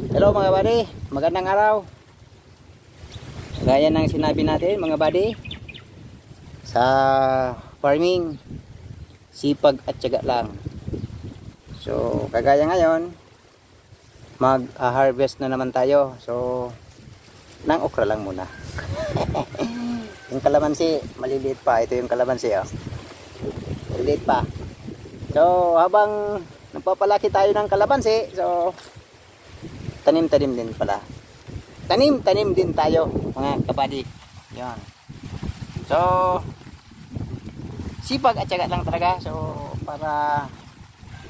Hello mga buddy, magandang araw. Gaya ng sinabi natin mga buddy, sa farming, sipag at tiyaga lang. So kagaya ngayon, mag-harvest na naman tayo. So nang okra lang muna. Yung kalamansi, maliliit pa. Ito yung kalamansi, oh. Maliliit pa. So habang nagpapalaki tayo ng kalamansi, so tanim-tanim din pala. Tanim-tanim din tayo mga kabady. Yan. So sipag at tiyaga lang talaga. So para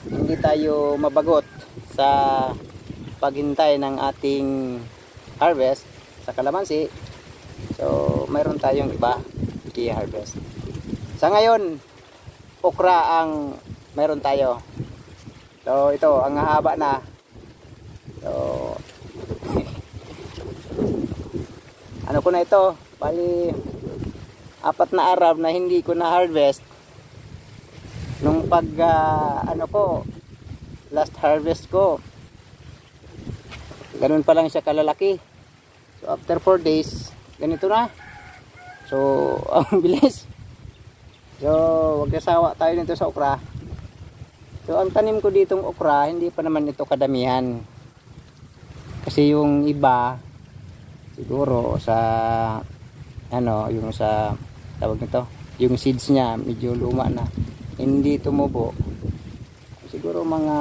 hindi tayo mabagot sa paghintay ng ating harvest sa kalamansi. So mayroon tayong iba i-harvest. Sa ngayon, okra ang mayroon tayo. So ito ang haba na. So ano ko na ito, bali 4 na araw na hindi ko na harvest. Nung pag ano ko, last harvest ko, ganun pa lang siya kalalaki. So after 4 days, ganito na. So ang bilis. So wag kasawa tayo nito sa okra. So ang tanim ko ditong okra, hindi pa naman ito kadamihan. Kasi yung iba siguro sa ano, yung sa tawag nito, yung seeds niya medyo luma na, hindi tumubo. Siguro mga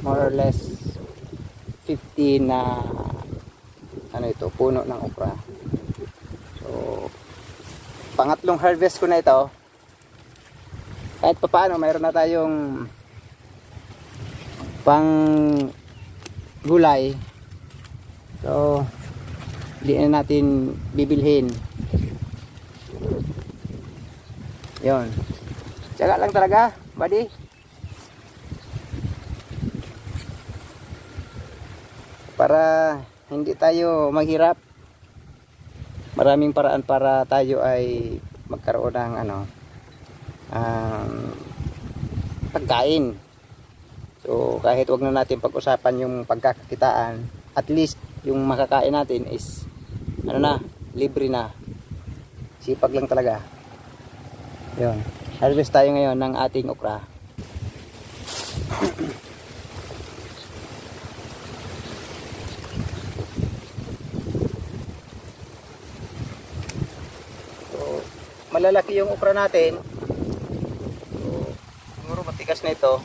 more or less 50 na ano ito, puno ng okra. So pangatlong harvest ko na ito. Kahit pa paano mayroon na tayong pang gulay. So hindi na natin bibilhin. Yon. Tiyaga lang talaga, buddy. Para hindi tayo maghirap. Maraming paraan para tayo ay magkaroon ng ano, pagkain. So kahit wag na natin pag-usapan yung pagkakakitaan, at least yung makakain natin is ano na, libre na. Sipag lang talaga. Yun. Harvest tayo ngayon ng ating okra. So malalaki yung okra natin. So siguro matigas na ito.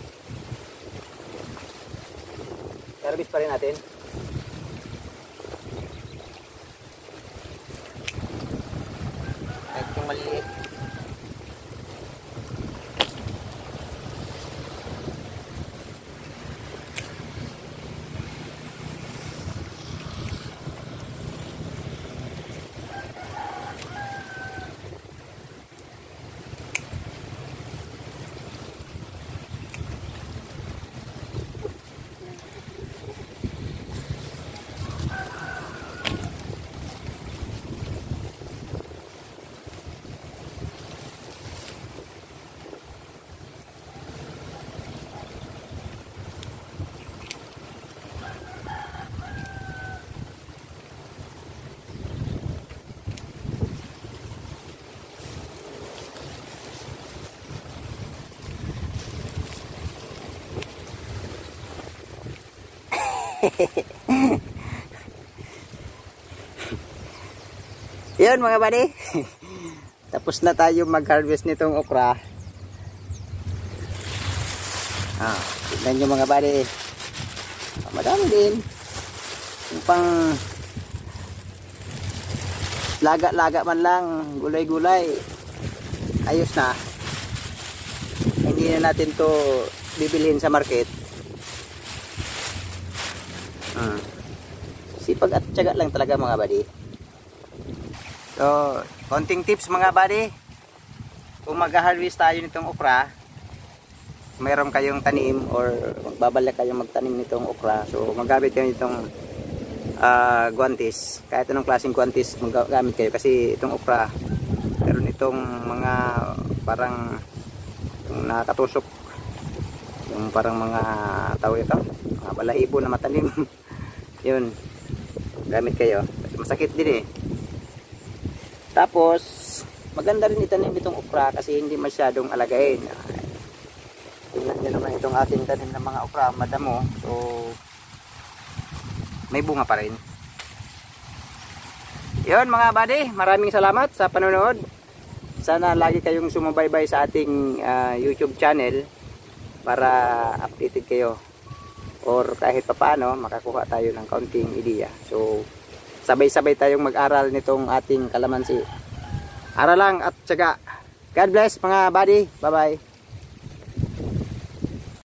Harvest pa rin natin. Ito yung maliit. Yun mga buddy. Tapos na tayo mag-harvest nitong okra. Tignan nyo mga buddy. Madami din. Yung pang laga-laga man lang, gulay-gulay, ayos na. Hindi na natin to bibilhin sa market. Sipag at tiyaga lang talaga mga buddy. So konting tips mga buddy, kung mag-harvest tayo nitong okra, mayroon kayong tanim or magbabalak kayong magtanim nitong okra, so magamit kayo nitong guantes. Kahit anong klaseng guantes magamit kayo, kasi itong okra meron itong mga parang nakatusok, yung parang mga tawag ito, mga balahibo na matalim. Yun, gamit kayo. Masakit din eh. Tapos, maganda rin itanim itong okra kasi hindi masyadong alagain. Tingnan nyo naman itong ating tanim ng mga okra, madamo. So, may bunga pa rin. Yun mga buddy, maraming salamat sa panonood. Sana lagi kayong sumubaybay sa ating YouTube channel para updated kayo. Or kahit papaano, makakuha tayo ng kaunting ideya. So, sabay-sabay tayong mag-aral nitong ating kalamansi. Aral lang at tsaga. God bless mga buddy. Bye-bye.